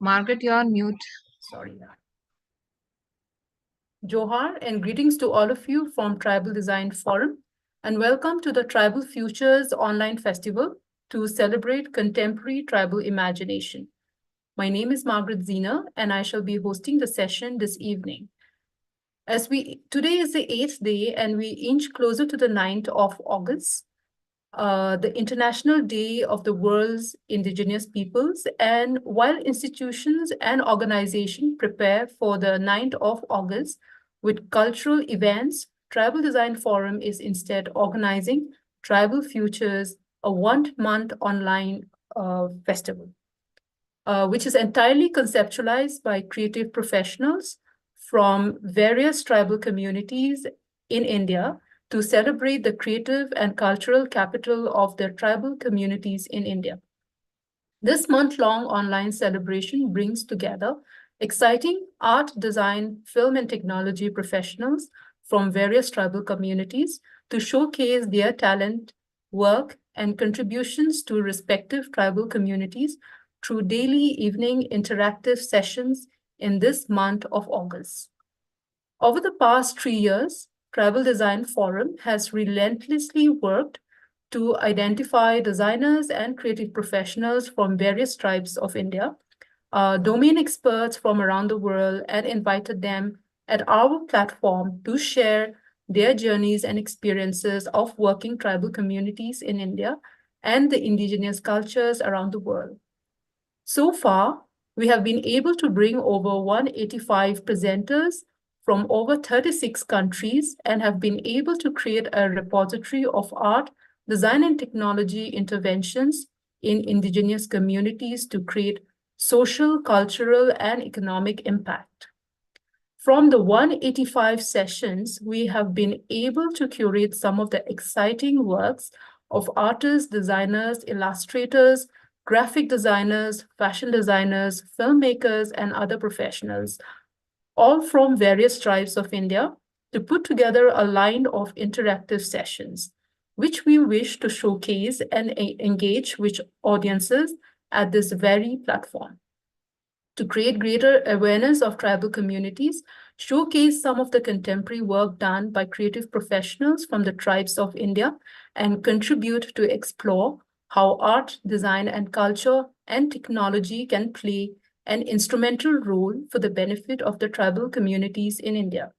Margaret, you're on mute. Sorry. Johar and greetings to all of you from Tribal Design Forum and welcome to the Tribal Futures Online Festival to celebrate contemporary tribal imagination. My name is Margaret Zina and I shall be hosting the session this evening. Today is the 8th day and we inch closer to the 9th of August, the International Day of the World's Indigenous Peoples. And while institutions and organizations prepare for the 9th of August with cultural events, Tribal Design Forum is instead organizing Tribal Futures, a 1 month online festival, which is entirely conceptualized by creative professionals from various tribal communities in India to celebrate the creative and cultural capital of their tribal communities in India. This month-long online celebration brings together exciting art, design, film, and technology professionals from various tribal communities to showcase their talent, work, and contributions to respective tribal communities through daily evening interactive sessions in this month of August. Over the past 3 years, Tribal Design Forum has relentlessly worked to identify designers and creative professionals from various tribes of India, domain experts from around the world, and invited them at our platform to share their journeys and experiences of working tribal communities in India and the indigenous cultures around the world. So far, we have been able to bring over 185 presenters from over 36 countries and have been able to create a repository of art, design, and technology interventions in indigenous communities to create social, cultural, and economic impact. From the 185 sessions, we have been able to curate some of the exciting works of artists, designers, illustrators, graphic designers, fashion designers, filmmakers, and other professionals, all from various tribes of India, to put together a line of interactive sessions, which we wish to showcase and engage with audiences at this very platform. To create greater awareness of tribal communities, showcase some of the contemporary work done by creative professionals from the tribes of India, and contribute to explore how art, design, and culture and technology can play an instrumental role for the benefit of the tribal communities in India.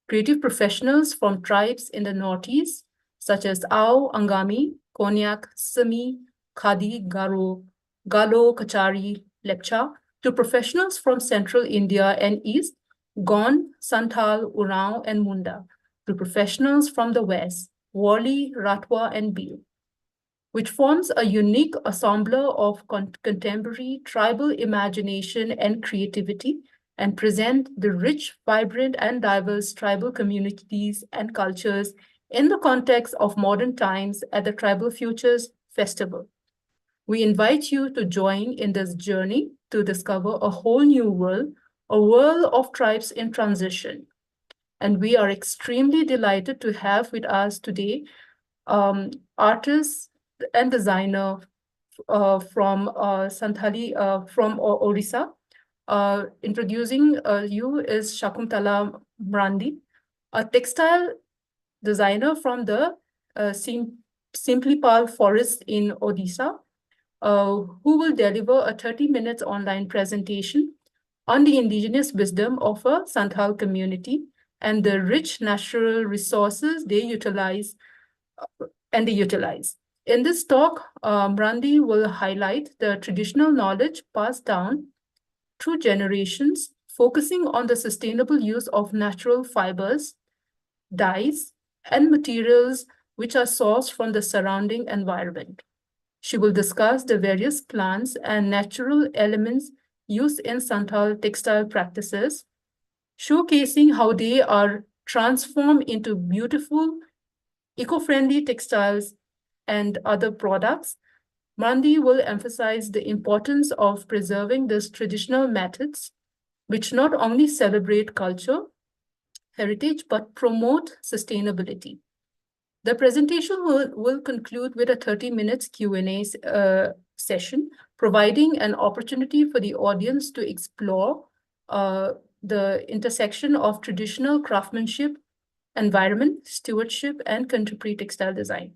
Creative professionals from tribes in the Northeast, such as Ao, Angami, Konyak, Sami, Khadi, Garo, Galo, Kachari, Lepcha, to professionals from Central India and East, Gond, Santhal, Urao, and Munda, to professionals from the West, Worli, Ratwa, and Bhil, which forms a unique ensemble of contemporary tribal imagination and creativity and present the rich, vibrant, and diverse tribal communities and cultures in the context of modern times at the Tribal Futures Festival. We invite you to join in this journey to discover a whole new world, a world of tribes in transition. And we are extremely delighted to have with us today artists and designer from Santhali, from Odisha. Introducing you is Shakuntala Mrandi, a textile designer from the Simplipal forest in Odisha, who will deliver a 30 minutes online presentation on the indigenous wisdom of a Santhal community and the rich natural resources they utilize. In this talk, Brandi will highlight the traditional knowledge passed down through generations, focusing on the sustainable use of natural fibers, dyes, and materials which are sourced from the surrounding environment. She will discuss the various plants and natural elements used in Santhal textile practices, showcasing how they are transformed into beautiful, eco-friendly textiles and other products. Mandi will emphasize the importance of preserving these traditional methods, which not only celebrate culture, heritage, but promote sustainability. The presentation will conclude with a 30 minutes Q&A session, providing an opportunity for the audience to explore the intersection of traditional craftsmanship, environment, stewardship, and contemporary textile design.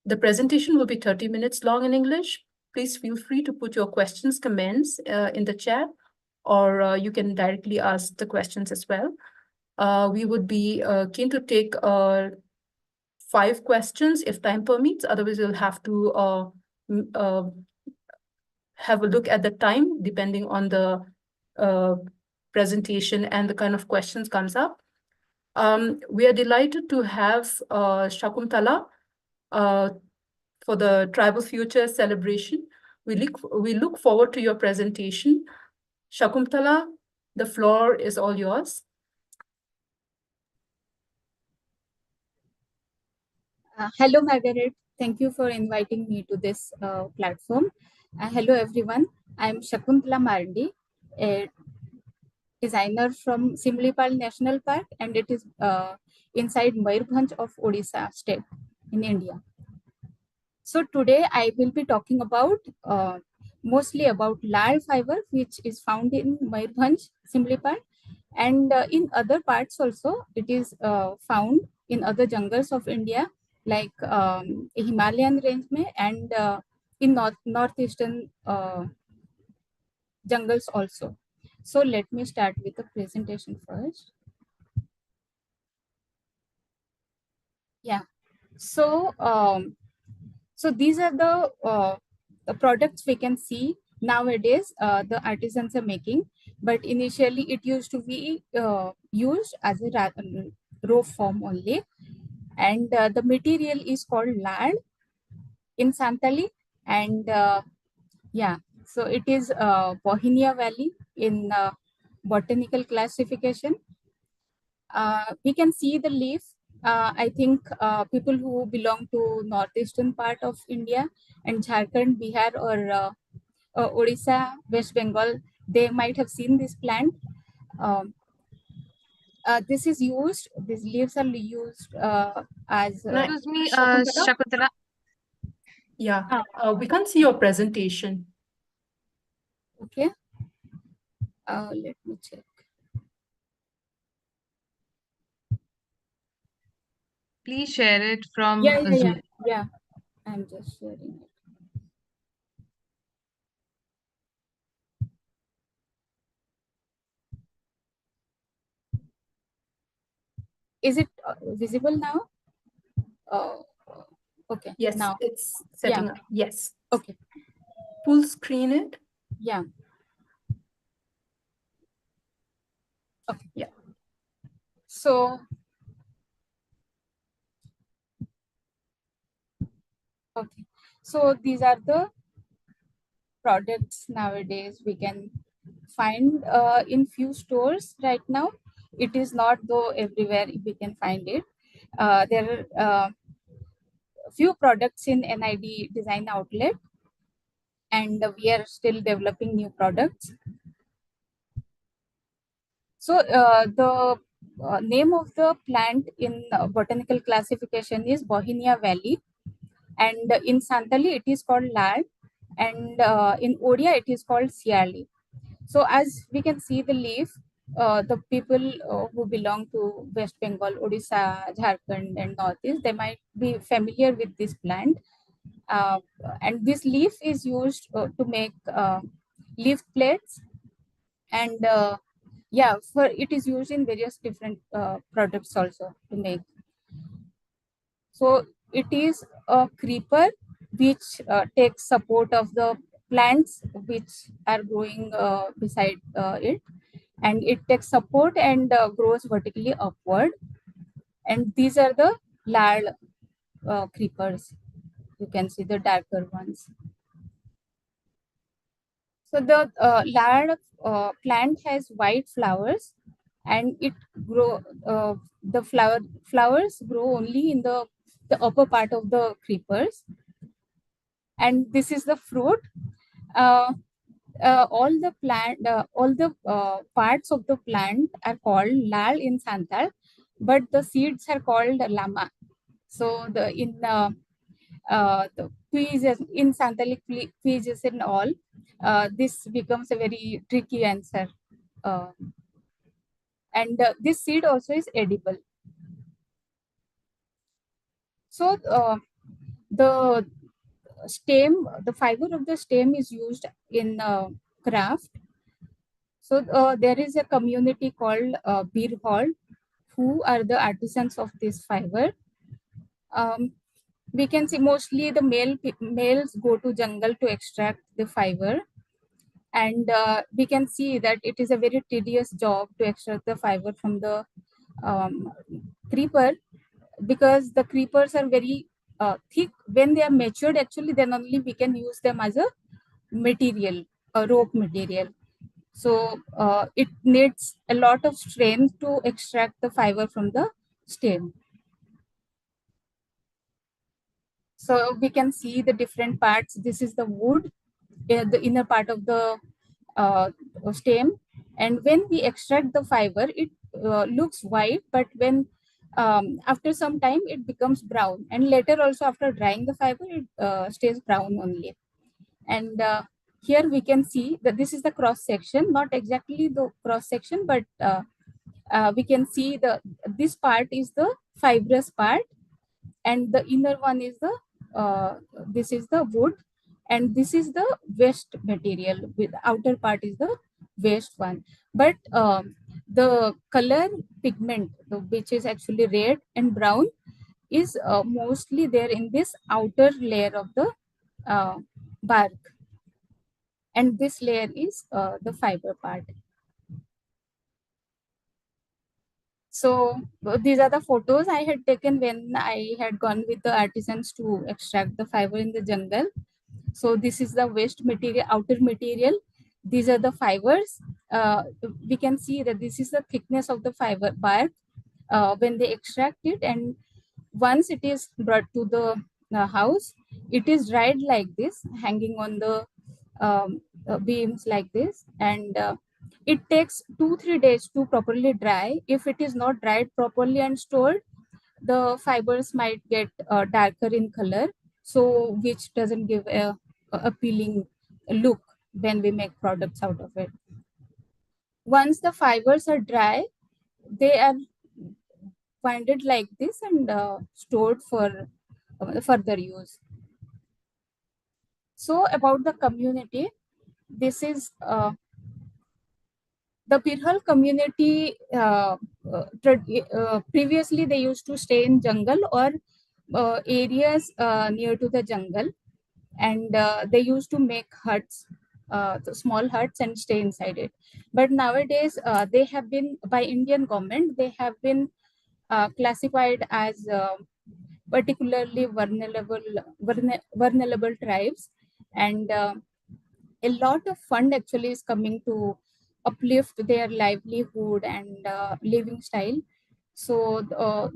The presentation will be 30 minutes long in English. Please feel free to put your questions, comments in the chat, or you can directly ask the questions as well. We would be keen to take 5 questions if time permits. Otherwise, we'll have to have a look at the time depending on the presentation and the kind of questions comes up. We are delighted to have Shakuntala for the Tribal Future celebration. We look forward to your presentation. Shakuntala, the floor is all yours. Hello, Margaret. Thank you for inviting me to this platform. Hello, everyone. I'm Shakuntala Mardi, a designer from Simlipal National Park, and it is inside Mayurbhanj of Odisha state in India. So today I will be talking about mostly about lal fiber, which is found in Mayurbhanj, Simlipal, and in other parts also it is found in other jungles of India, like Himalayan range mein, and in northeastern jungles also. So let me start with the presentation first. Yeah. So so these are the products we can see nowadays. The artisans are making, but initially it used to be used as a rope form only, and the material is called lad in Santali, and yeah, so it is Bohinia Valley in botanical classification. We can see the leaf. I think people who belong to northeastern part of India and Jharkhand, Bihar, or Odisha, West Bengal, they might have seen this plant. This is used, these leaves are used as... Excuse me, Shakuntala? Shakuntala. Yeah, we can't see your presentation. Okay. Let me check. Please share it from Yeah. Zoom. Yeah, I'm just sharing it. Is it visible now? Okay. Yes, now it's setting up. Yes. Okay. Full screen it. Yeah. Okay. Yeah. So okay. So these are the products nowadays we can find in few stores right now. It is not though everywhere we can find it. There are few products in NID design outlet, and we are still developing new products. So the name of the plant in botanical classification is Bohinia Valley, and in Santali it is called lad, and in Odia it is called siali. So as we can see the leaf, the people who belong to West Bengal, Odisha, Jharkhand and Northeast, they might be familiar with this plant. And this leaf is used to make leaf plates, and yeah, for it is used in various different products also to make. So it is a creeper which takes support of the plants which are growing beside it, and it takes support and grows vertically upward. And these are the lard creepers. You can see the darker ones. So the lard plant has white flowers, and it the flowers grow only in the upper part of the creepers, and this is the fruit. Uh, all the parts of the plant are called lal in Santal, but the seeds are called lama. So the quizzes in Santali quizzes and all, this becomes a very tricky answer. And this seed also is edible. So the stem, the fiber of the stem is used in craft. So there is a community called Bir Hall, who are the artisans of this fiber. We can see mostly the males go to jungle to extract the fiber, and we can see that it is a very tedious job to extract the fiber from the creeper, because the creepers are very thick. When they are matured, actually, then only we can use them as a material, a rope material. So it needs a lot of strength to extract the fiber from the stem. So we can see the different parts. This is the wood, the inner part of the stem. And when we extract the fiber, it looks white, but when after some time it becomes brown, and later also after drying the fiber, it stays brown only. And here we can see that this is the cross section, not exactly the cross section, but we can see this part is the fibrous part, and the inner one is the this is the wood, and this is the waste material. With outer part is the waste one. But the color pigment, which is actually red and brown, is mostly there in this outer layer of the bark, and this layer is the fiber part. So these are the photos I had taken when I had gone with the artisans to extract the fiber in the jungle. So this is the waste material, outer material. These are the fibers. We can see that this is the thickness of the fiber bark when they extract it, and once it is brought to the house, it is dried like this, hanging on the beams like this, and it takes 2-3 days to properly dry. If it is not dried properly and stored, the fibers might get darker in color, so which doesn't give a appealing look when we make products out of it. Once the fibers are dry, they are winded like this and stored for further use. So about the community, this is the Birhal community. Previously they used to stay in jungle or areas near to the jungle, and they used to make huts, the small huts, and stay inside it. But nowadays they have been, by Indian government, they have been classified as particularly vulnerable tribes, and a lot of fund actually is coming to uplift their livelihood and living style. So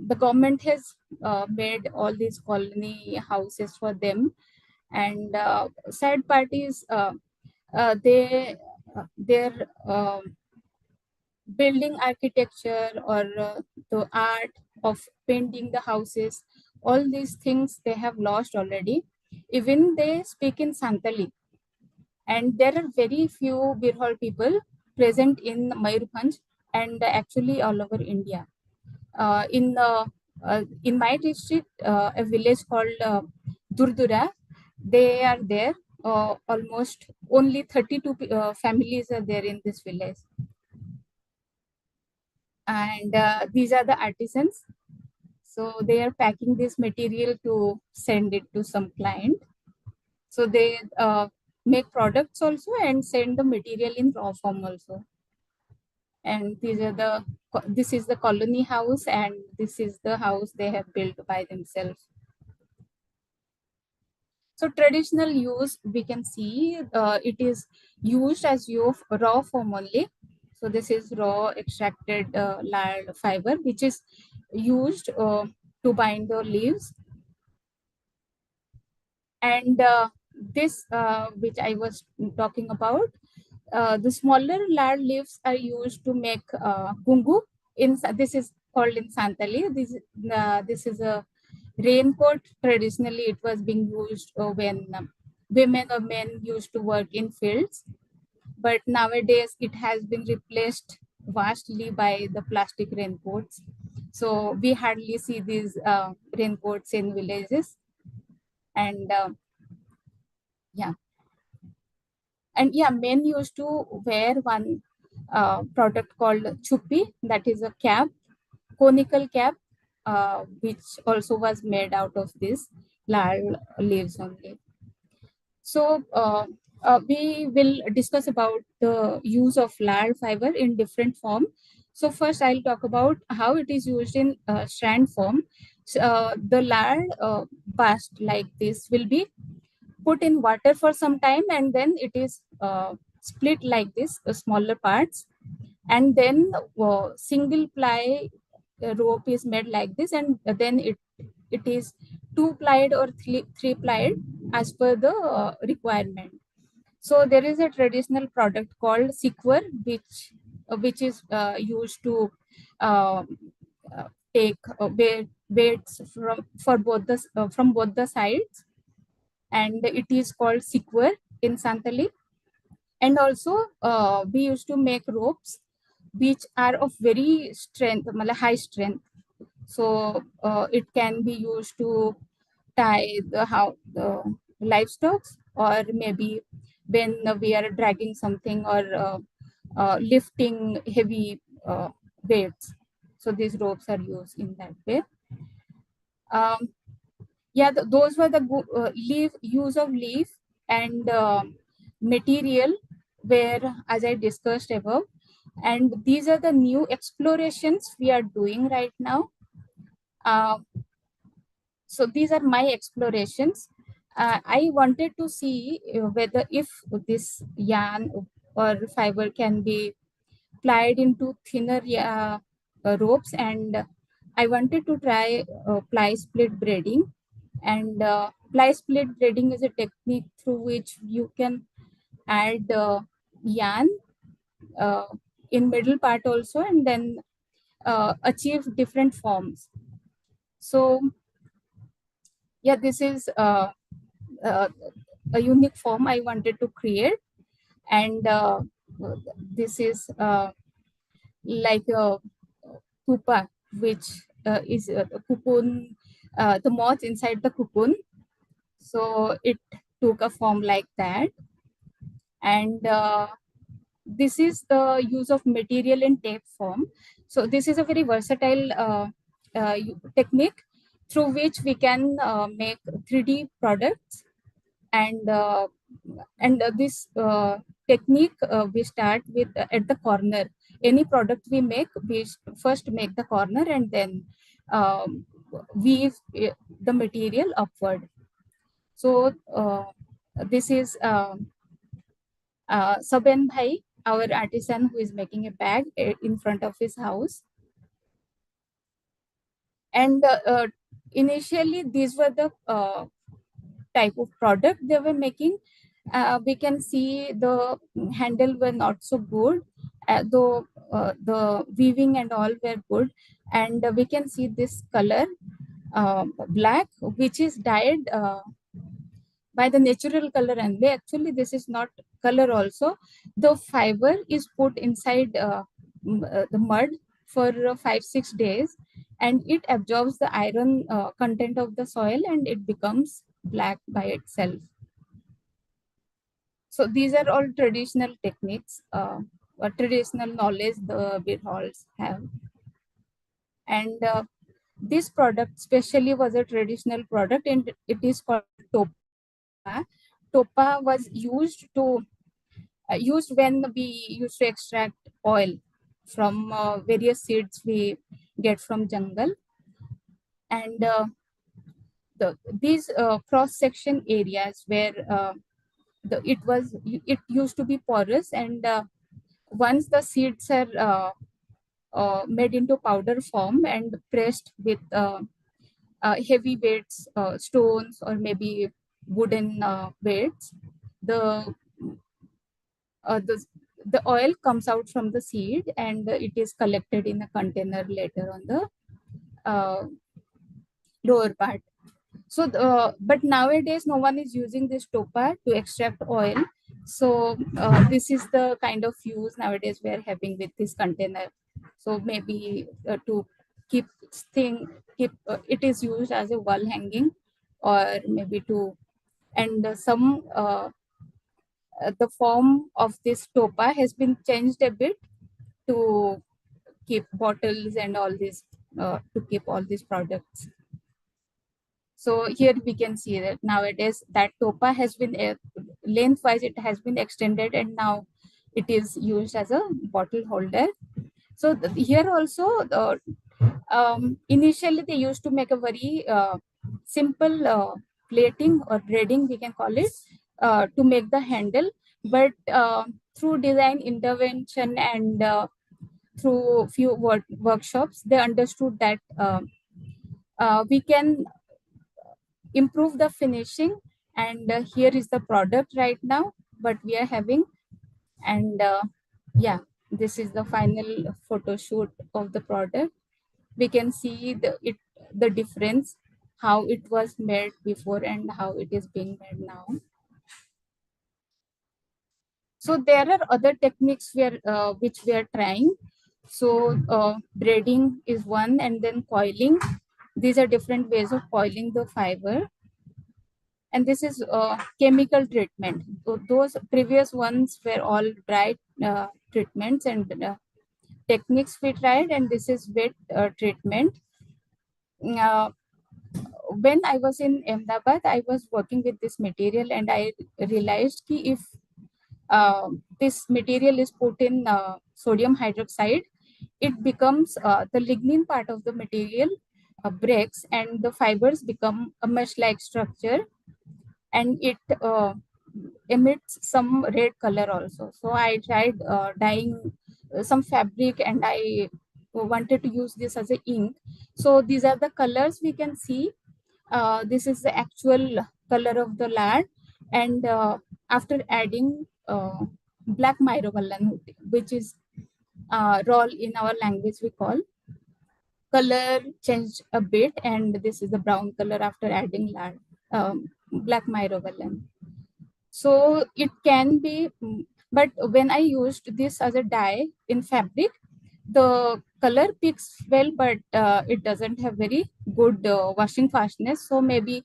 the government has made all these colony houses for them, and sad part is their building architecture or the art of painting the houses, all these things they have lost already. Even they speak in Santali, and there are very few Birhal people present in Mayurbhanj and actually all over India. In my district, a village called Durdura, they are there. Almost only 32 families are there in this village. And these are the artisans. So they are packing this material to send it to some client. So they make products also and send the material in raw form also. And this is the colony house, and this is the house they have built by themselves. So traditional use, we can see it is used as raw form only. So this is raw extracted lard fiber, which is used to bind the leaves. And this, which I was talking about, the smaller lard leaves are used to make gungu. This is called in Santali. This is a Raincoat, traditionally it was being used when women or men used to work in fields, but nowadays it has been replaced vastly by the plastic raincoats. So we hardly see these raincoats in villages. And yeah, and yeah, men used to wear one product called chupi, that is a cap, conical cap, which also was made out of this lal leaves only. So we will discuss about the use of lard fiber in different form. So first I'll talk about how it is used in strand form. The lard bust like this will be put in water for some time, and then it is split like this, smaller parts, and then single ply rope is made like this, and then it is two plied or three plied as per the requirement. So there is a traditional product called sequer, which is used to uh, take weights from both the sides, and it is called sequer in Santali. And also we used to make ropes which are of very strength, high strength. So it can be used to tie the livestock, or maybe when we are dragging something, or lifting heavy weights. So these ropes are used in that way. Um, yeah, those were the use of leaf and material, where, as I discussed above, and these are the new explorations we are doing right now. Uh, so these are my explorations. I wanted to see whether if this yarn or fiber can be plied into thinner ropes, and I wanted to try ply split braiding. And ply split braiding is a technique through which you can add yarn uh, in middle part also, and then achieve different forms. So yeah, this is uh, a unique form I wanted to create. And this is like a pupa, which is the cocoon, the moth inside the cocoon. So it took a form like that. And this is the use of material in tape form. So this is a very versatile technique through which we can make 3D products. And this technique we start with at the corner. Any product we make, we first make the corner, and then weave the material upward. So this is Saben Bhai, our artisan, who is making a bag in front of his house. And initially, these were the type of product they were making. We can see the handle were not so good, though the weaving and all were good. And we can see this color, black, which is dyed by the natural color only. Actually, this is not color also. The fiber is put inside the mud for 5-6 days, and it absorbs the iron content of the soil, and it becomes black by itself. So these are all traditional techniques, or traditional knowledge the Birhols have. And this product especially was a traditional product, and it is called topa. Topa was used when we used to extract oil from various seeds we get from jungle. And these cross section areas where it used to be porous, and once the seeds are made into powder form and pressed with heavy weights, stones, or maybe wooden weights, the uh, the the oil comes out from the seed, and it is collected in a container later on the lower part. So, but nowadays no one is using this TOPA to extract oil. So this is the kind of use nowadays we are having with this container. So maybe to keep it is used as a wall hanging, or maybe to, and the form of this TOPA has been changed a bit to keep bottles and all this, to keep all these products. So here we can see that nowadays that TOPA has been lengthwise, it has been extended, and now it is used as a bottle holder. So here also, initially they used to make a very simple plating or braiding, we can call it, to make the handle. But through design intervention and through few workshops, they understood that we can improve the finishing, and here is the product right now what we are having. And yeah, this is the final photo shoot of the product. We can see the difference, how it was made before and how it is being made now. So there are other techniques which we are trying. So braiding is one, and then coiling. These are different ways of coiling the fiber. And this is chemical treatment. So those previous ones were all dry treatments and techniques we tried, and this is wet treatment. Uh, when I was in Ahmedabad, I was working with this material, and I realized that if this material is put in sodium hydroxide, it becomes the lignin part of the material breaks, and the fibers become a mesh-like structure, and it emits some red color also. So I tried dyeing some fabric, and I wanted to use this as a ink. So these are the colors we can see. This is the actual color of the lard, and after adding black myrobalan, which is roll in our language we call, color changed a bit, and this is the brown color after adding lard, black myrobalan. So it can be, but when I used this as a dye in fabric, the color picks well, but it doesn't have very good washing fastness. So maybe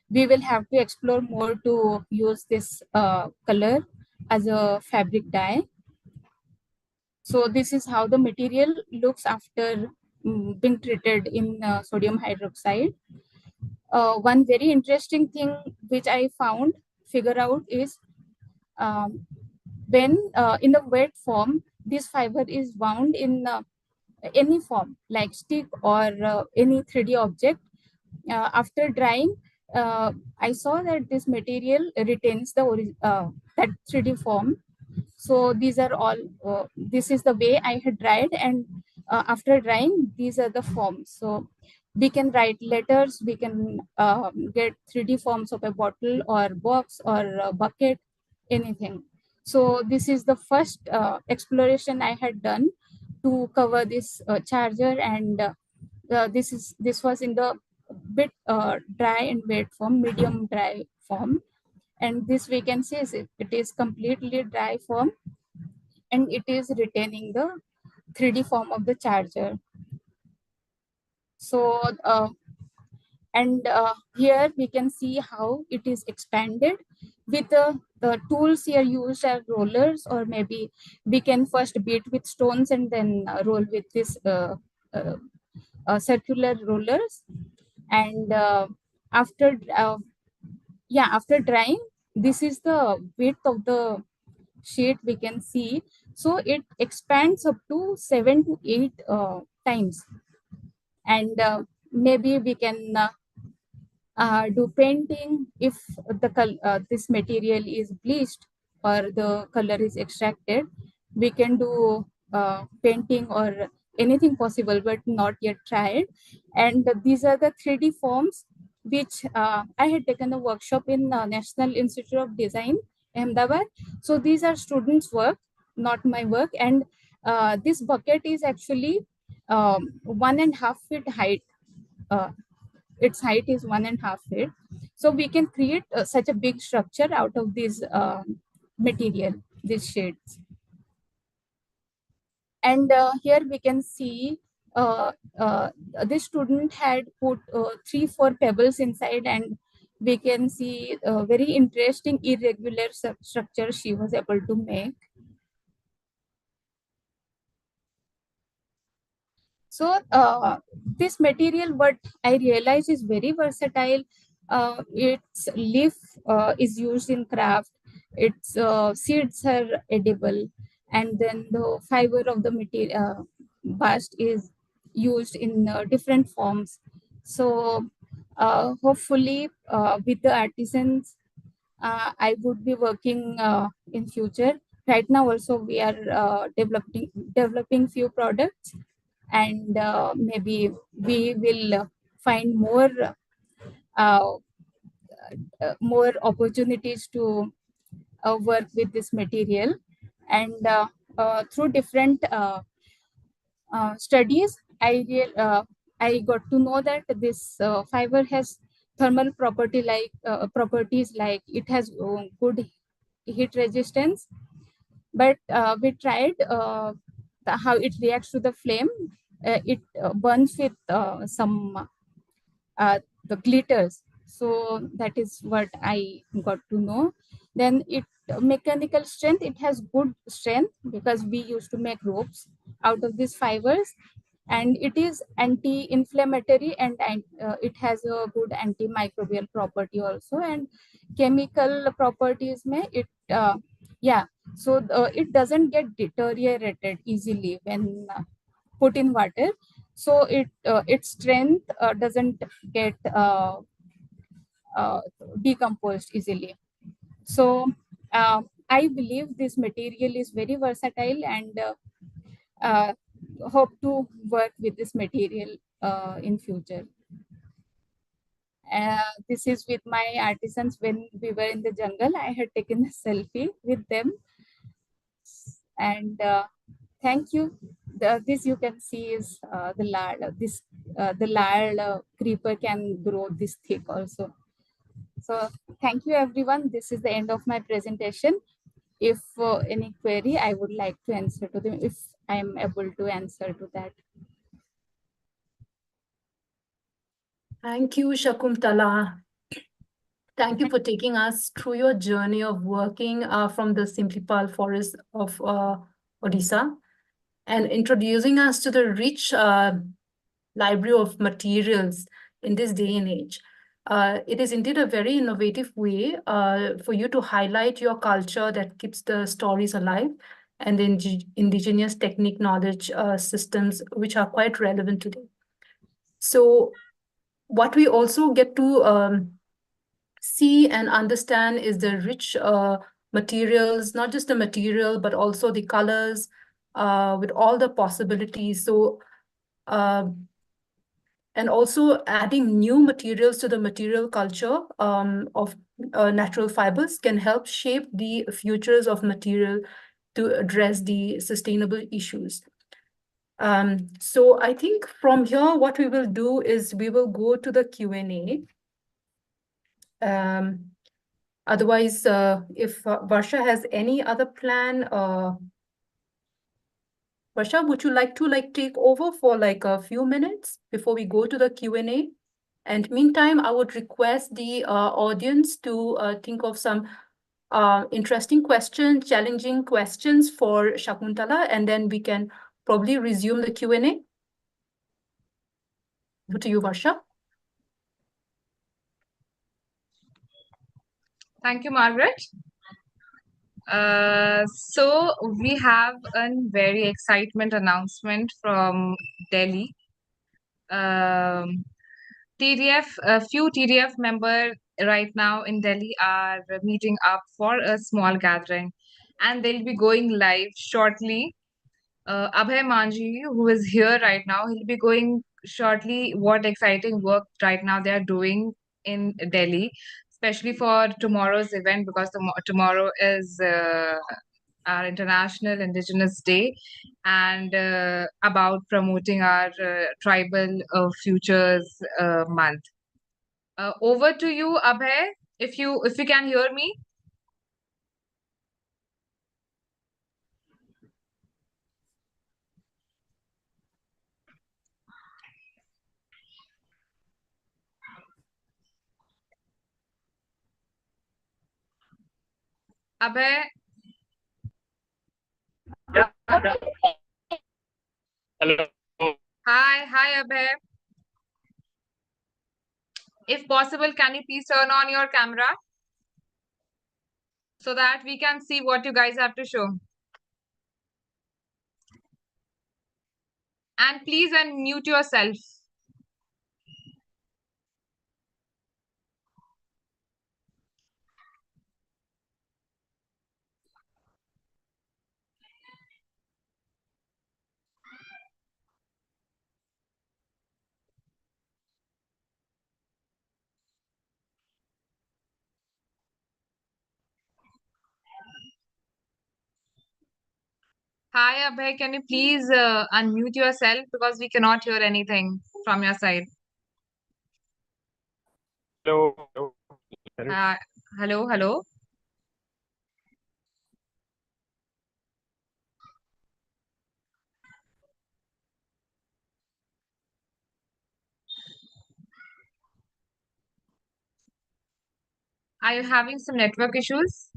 we will have to explore more to use this color as a fabric dye. So this is how the material looks after being treated in sodium hydroxide. One very interesting thing which I figure out is when in the wet form, this fiber is wound in any form like stick or any 3D object. After drying, I saw that this material retains the that 3D form. So these are all, this is the way I had dried, and after drying, these are the forms. So we can write letters, we can get 3D forms of a bottle or box or a bucket, anything. So this is the first exploration I had done to cover this charger, and this was in the bit dry and wet form, medium dry form. And this we can see is it is completely dry form, and it is retaining the 3D form of the charger. So and here we can see how it is expanded with the tools here used as rollers, or maybe we can first beat with stones and then roll with this circular rollers. And after after drying, this is the width of the sheet we can see. So it expands up to 7 to 8 times, and maybe we can do painting if this material is bleached or the color is extracted. We can do painting or anything possible, but not yet tried. And these are the 3D forms which I had taken a workshop in National Institute of Design, Ahmedabad. So these are students' work, not my work. And this bucket is actually 1.5 feet height. its height is 1.5 feet. So we can create such a big structure out of this material, these shades. And here we can see this student had put 3-4 pebbles inside, and we can see a very interesting irregular structure she was able to make. So this material, what I realize, is very versatile. Its leaf is used in craft, its seeds are edible, and then the fiber of the material bast is used in different forms. So hopefully with the artisans I would be working in future. Right now also we are developing few products, and maybe we will find uh, more opportunities to work with this material. And through different studies, I got to know that this fiber has thermal properties, like it has good heat resistance. But we tried how it reacts to the flame. It burns with some the glitters. So that is what I got to know. Then it mechanical strength, it has good strength because we used to make ropes out of these fibers. And it is anti-inflammatory, and it has a good antimicrobial property also, and chemical properties may it yeah. So it doesn't get deteriorated easily when put in water. So its strength doesn't get decomposed easily. So I believe this material is very versatile, and uh, hope to work with this material in future. This is with my artisans. When we were in the jungle, I had taken a selfie with them. And thank you. This you can see is the lard. The lard creeper can grow this thick also. So thank you everyone. This is the end of my presentation. If any query, I would like to answer to them if I am able to answer to that. Thank you, Shakuntala. Thank you for taking us through your journey of working from the Simplipal forest of Odisha and introducing us to the rich library of materials in this day and age. It is indeed a very innovative way for you to highlight your culture that keeps the stories alive, and the indigenous technique knowledge systems, which are quite relevant today. So what we also get to see and understand is the rich materials, not just the material, but also the colors with all the possibilities. So, and also adding new materials to the material culture of natural fibers can help shape the futures of material to address the sustainable issues. So I think from here, what we will do is we will go to the Q&A. Otherwise, if Varsha has any other plan, Varsha, would you like to take over for a few minutes before we go to the Q&A? And meantime, I would request the audience to think of some interesting questions, challenging questions for Shakuntala, and then we can probably resume the Q&A. Over to you, Varsha. Thank you, Margaret. So we have a very excitement announcement from Delhi. TDF, a few TDF members right now in Delhi are meeting up for a small gathering, and they'll be going live shortly. Abhay Manji, who is here right now, he'll be going shortly what exciting work right now they are doing in Delhi, especially for tomorrow's event, because tomorrow is our International Indigenous Day, and about promoting our Tribal Futures Month. Over to you, Abhay, if you can hear me. Abhay, Hello. hi, Abhay. If possible, can you please turn on your camera so that we can see what you guys have to show? And please unmute yourself. Hi, Abhay, can you please unmute yourself because we cannot hear anything from your side. Hello. Hello. Are you having some network issues?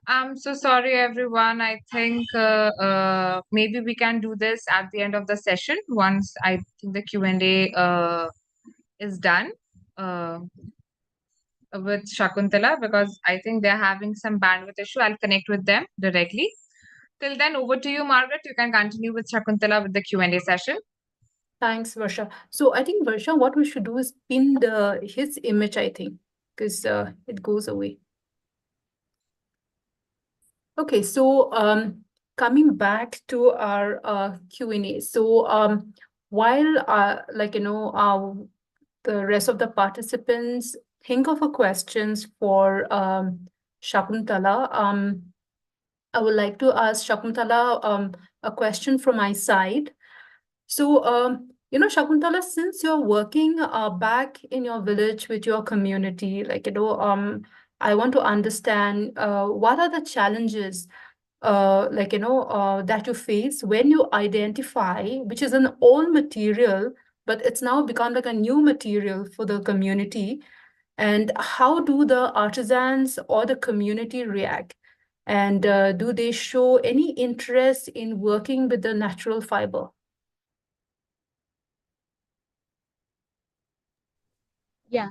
I'm so sorry, everyone. I think maybe we can do this at the end of the session once I think the Q&A is done with Shakuntala, because I think they're having some bandwidth issue. I'll connect with them directly. Till then, over to you, Margaret. You can continue with Shakuntala with the Q&A session. Thanks, Varsha. So I think, Varsha, what we should do is pin his image, I think, because it goes away. Okay, so coming back to our Q&A. So while the rest of the participants think of a questions for Shakuntala, I would like to ask Shakuntala a question from my side. So, Shakuntala, since you're working back in your village with your community, I want to understand what are the challenges, that you face when you identify, which is an old material, but it's now become like a new material for the community. And how do the artisans or the community react? And do they show any interest in working with the natural fiber? Yeah.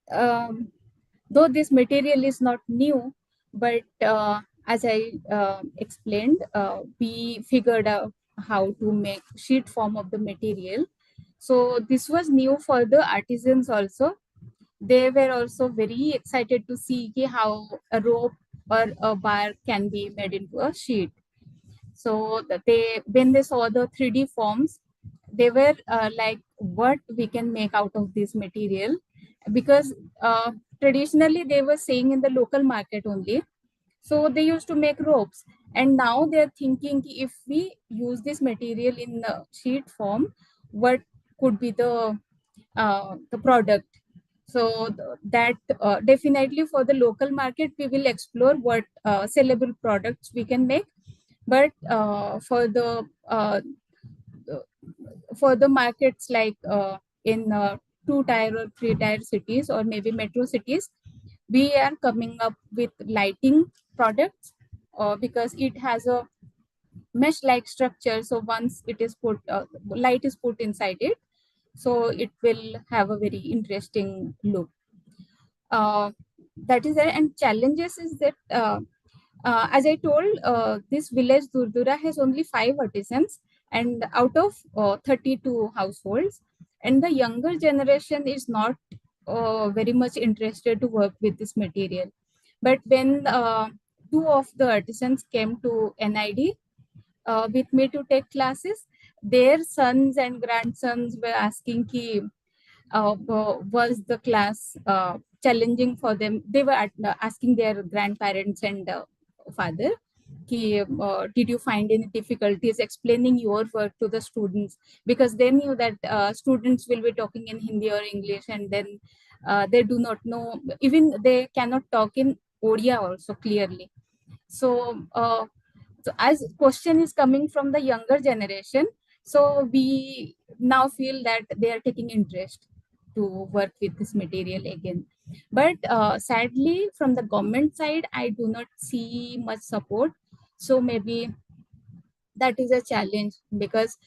Though this material is not new, but as I explained, we figured out how to make sheet form of the material. So this was new for the artisans also. They were also very excited to see how a rope or a bar can be made into a sheet. So when they saw the 3D forms, they were like, what we can make out of this material? Because traditionally they were saying in the local market only. So they used to make ropes, and now they're thinking if we use this material in sheet form, what could be the product? So that definitely for the local market, we will explore what sellable products we can make. But for the markets like in 2-tier or 3-tier cities or maybe metro cities, we are coming up with lighting products because it has a mesh like structure. So once it is put, light is put inside it, so it will have a very interesting look. That is there. And challenges is that as I told, this village Durdura has only 5 artisans and out of 32 households, and the younger generation is not very much interested to work with this material. But when two of the artisans came to NID with me to take classes. Their sons and grandsons were asking ki, was the class challenging for them. They were asking their grandparents and father, ki, did you find any difficulties explaining your work to the students? Because they knew that students will be talking in Hindi or English, and then they do not know, even they cannot talk in Odia also clearly. So so as question is coming from the younger generation, so we now feel that they are taking interest to work with this material again. But sadly, from the government side, I do not see much support. So maybe that is a challenge, because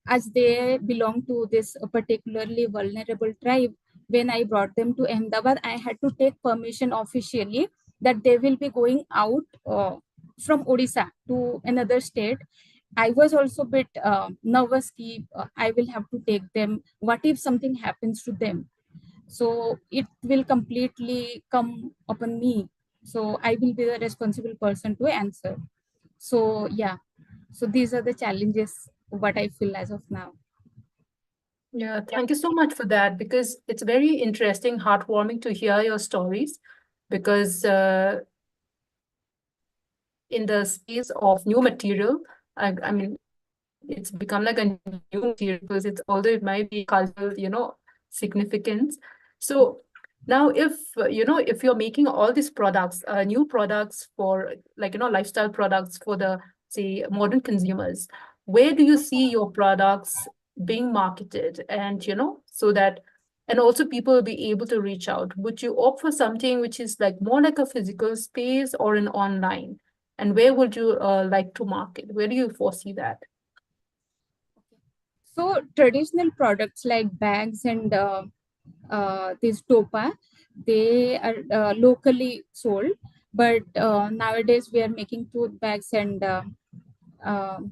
as they belong to this particularly vulnerable tribe, when I brought them to Ahmedabad, I had to take permission officially that they will be going out from Odisha to another state. I was also a bit nervous ki, I will have to take them. What if something happens to them? So it will completely come upon me. So I will be the responsible person to answer. So yeah, so these are the challenges what I feel as of now. Yeah, thank you so much for that, because it's very interesting, heartwarming to hear your stories. Because in the space of new material, I mean, it's become like a new material, because it's, although it might be cultural, significance. So now, if if you're making all these products, new products for, like, lifestyle products for the, say, modern consumers, where do you see your products being marketed? And so that, and also people will be able to reach out. Would you opt for something which is like more like a physical space or an online? And where would you like to market? Where do you foresee that? So traditional products like bags and this topa, they are locally sold. But nowadays we are making tote bags and um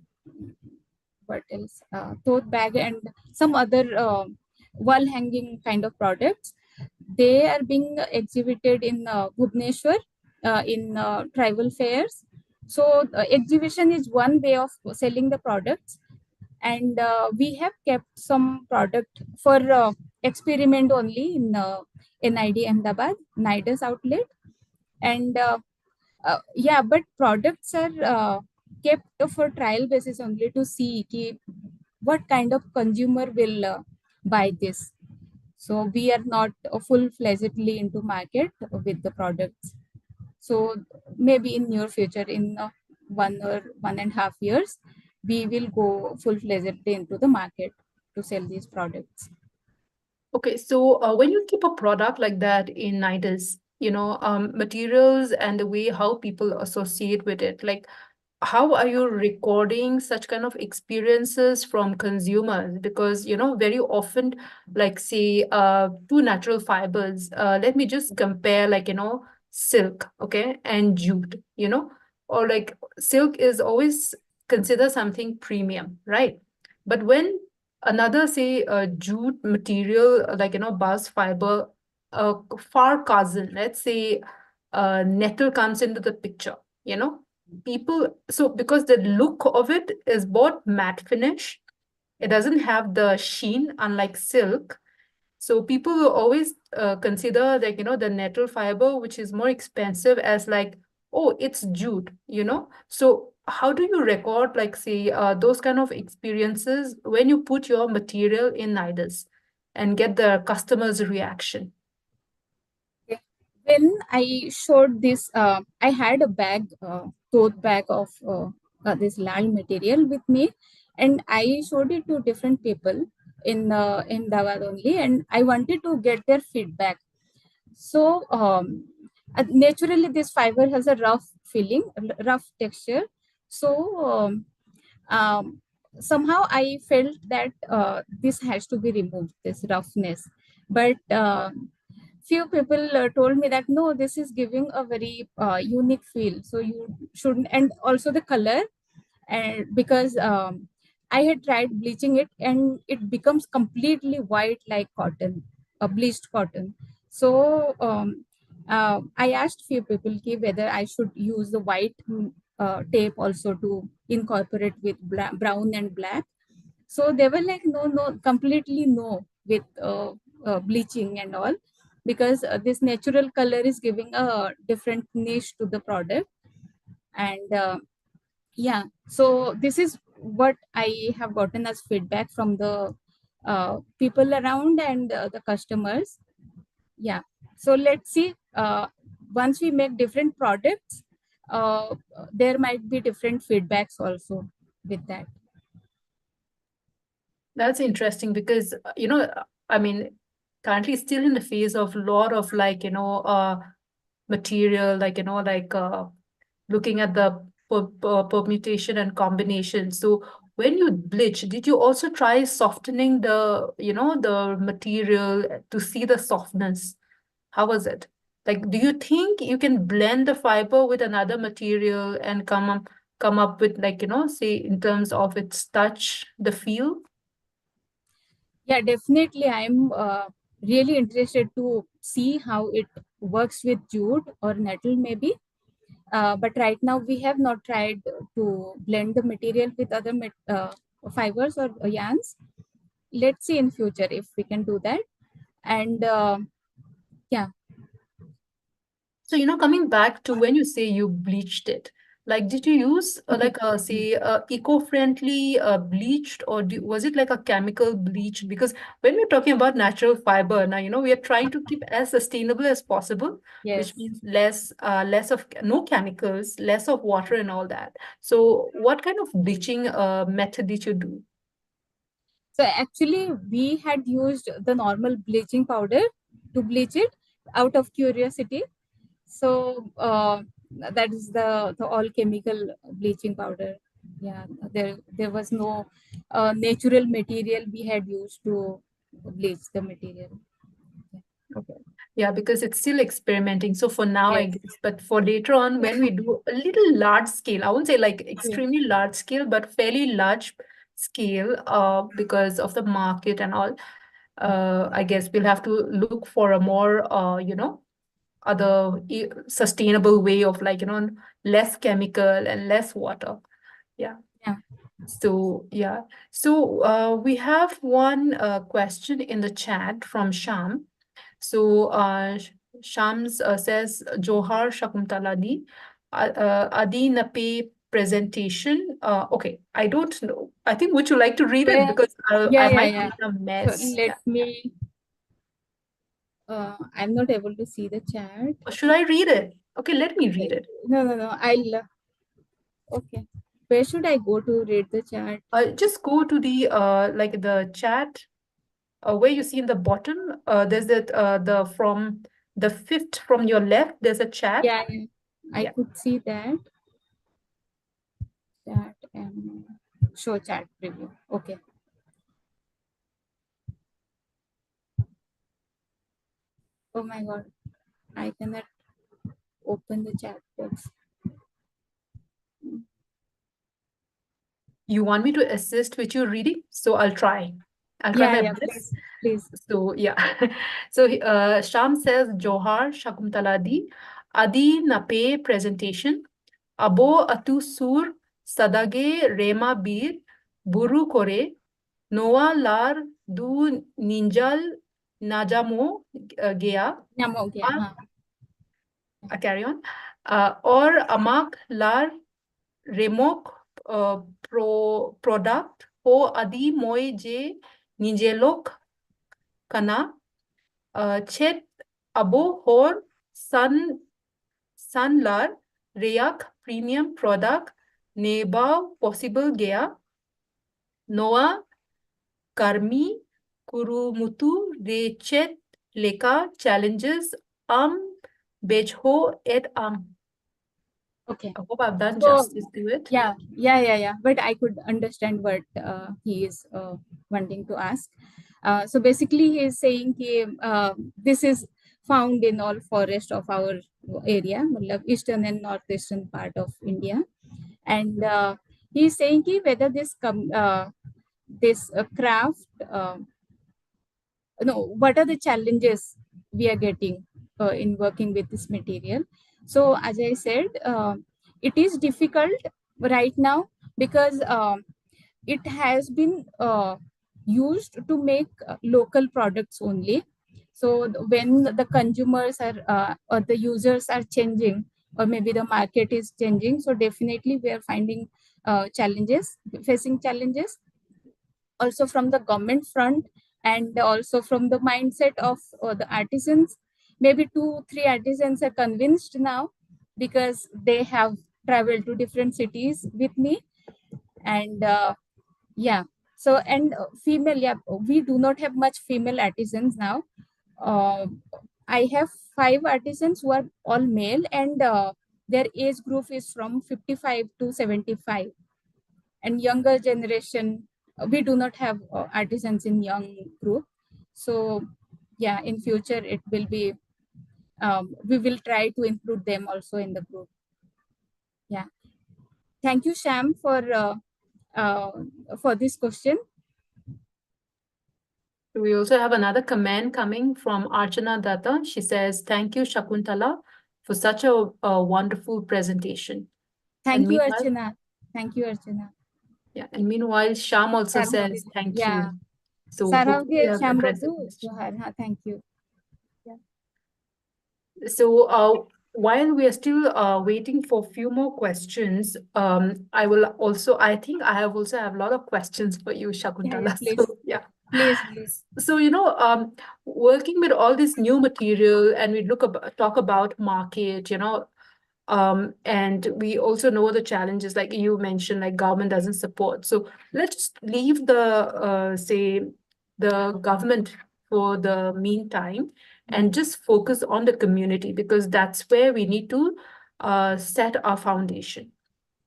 what else? Tote bag and some other wall hanging kind of products. They are being exhibited in Bhubaneswar in tribal fairs. So exhibition is one way of selling the products, and we have kept some product for experiment only in NID Ahmedabad, Nidus outlet. And yeah, but products are kept for trial basis only to see ki, what kind of consumer will buy this. So we are not full-fledgedly into market with the products. So maybe in near future, in 1 or 1.5 years, we will go full-fledgedly into the market to sell these products. Okay, so when you keep a product like that in Nidus, materials and the way how people associate with it, like, how are you recording such kind of experiences from consumers? Because, very often, like, say, two natural fibers, let me just compare, like, silk, okay, and jute, or like silk is always considered something premium, right? But when another, say, jute material, like, buzz fiber, far cousin, let's say, nettle comes into the picture, people, so because the look of it is both matte finish, it doesn't have the sheen unlike silk. So people will always consider, like, the nettle fiber, which is more expensive, as like, oh, it's jute, so how do you record, like, say, those kind of experiences when you put your material in Nidus and get the customer's reaction? When I showed this, I had a bag, tote bag of this lal material with me, and I showed it to different people in Dawad only, and I wanted to get their feedback. So naturally, this fiber has a rough feeling, rough texture. So somehow I felt that this has to be removed, this roughness. But few people told me that no, this is giving a very unique feel. So you shouldn't, and also the color, and because I had tried bleaching it and it becomes completely white like cotton, bleached cotton. So I asked few people whether I should use the white tape also to incorporate with brown and black. So they were like, no, completely no with bleaching and all, because this natural color is giving a different niche to the product. And yeah, so this is what I have gotten as feedback from the people around and the customers. Yeah, so let's see, once we make different products, there might be different feedbacks also with that. That's interesting because, I mean, currently still in the phase of lot of like, material, like, looking at the permutation and combination. So when you bleach, did you also try softening the material to see the softness? How was it? Like, do you think you can blend the fiber with another material and come up with, like, say in terms of its touch, the feel? Yeah, definitely. I'm really interested to see how it works with jute or nettle maybe. But right now we have not tried to blend the material with other fibers or yarns. Let's see in future if we can do that. And yeah. So, coming back to when you say you bleached it, like, did you use like a, say, eco-friendly bleached, or was it like a chemical bleach? Because when we're talking about natural fiber, now, we are trying to keep as sustainable as possible, Yes. which means less of no chemicals, less of water and all that. So what kind of bleaching method did you do? So actually we had used the normal bleaching powder to bleach it out of curiosity. So that is the all chemical bleaching powder. Yeah, there was no natural material we had used to bleach the material. Okay. Yeah, because it's still experimenting. So for now, I Yes. guess, but for later on, when we do a little large scale, I won't say like extremely large scale, but fairly large scale, because of the market and all, I guess we'll have to look for a more, other sustainable way of, like, less chemical and less water. Yeah. Yeah. So, yeah. So we have one question in the chat from Sham. So Shams says, Johar Shakuntaladi, Adi Nape presentation. Okay, I don't know. I think, would you like to read it? Because I might make a So mess. let me. I'm not able to see the chat. Or should I read it? Okay, let me read it. No. I'll. Okay. Where should I go to read the chat? Just go to the like the chat where you see in the bottom. There's that the from the fifth from your left. There's a chat. Yeah, I Yeah. could see that. Chat and show chat preview. Okay. Oh my God, I cannot open the chat box. You want me to assist with your reading? So I'll try. I'll try my best. Please. So yeah. So Sham says, Johar Shakuntaladi, Adi Nape presentation, Abo Atu Sur Sadage Rema Bir, Buru Kore, Noa Lar Du Ninjal Najamo Gea. Namo gaya. Carry on. Or Amak Lar Remok product ho adi moy je nijelok kana chet abo hor sanlar reyak premium product nebaw possible gea noa karmi kurumutu de chet leka challenges bejho et Okay. I hope I've done So, justice to it. Yeah. But I could understand what he is wanting to ask. So basically, he is saying this is found in all forest of our area, matlab eastern and northeastern part of India, and he is saying whether this craft, no, what are the challenges we are getting in working with this material. So as I said, it is difficult right now because it has been used to make local products only. So when the consumers are or the users are changing, or maybe the market is changing, so definitely we are finding facing challenges also from the government front, and also from the mindset of the artisans. Maybe 2-3 artisans are convinced now because they have traveled to different cities with me. And yeah, so and female, yeah, we do not have much female artisans now. I have 5 artisans who are all male, and their age group is from 55 to 75. And younger generation, we do not have artisans in young group. So yeah, in future it will be, we will try to include them also in the group. Yeah, thank you, Sham, for this question. We also have another comment coming from Archana Datta. She says, "Thank you, Shakuntala, for such a wonderful presentation." Thank And you, meanwhile- Archana. Thank you, Archana. Yeah, and meanwhile, Sham also Sarah says, Bedi- "Thank yeah. you." So Sarah hopefully we have Sham addressed the Badu, question. Johar. Thank you. So while we are still waiting for a few more questions, I think I have a lot of questions for you, Shakuntala. please. So, yeah. Please. So, working with all this new material, and we talk about market, and we also know the challenges, like you mentioned, like government doesn't support. So let's just leave the government for the meantime and just focus on the community, because that's where we need to set our foundation.